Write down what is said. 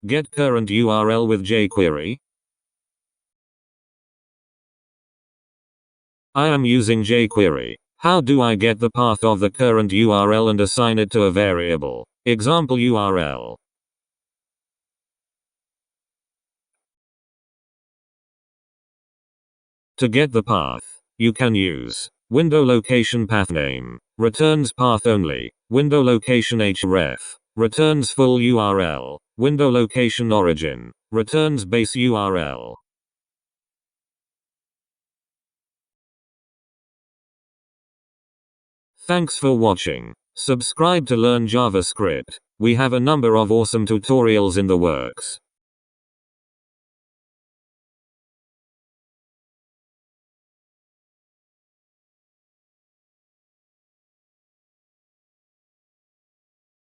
Get current URL with jQuery. I am using jQuery. How do I get the path of the current URL and assign it to a variable? Example URL. To get the path, you can use window location path name, returns path only, window location href, returns full URL, window location origin, returns base URL. Thanks for watching. Subscribe to learn JavaScript. We have a number of awesome tutorials in the works.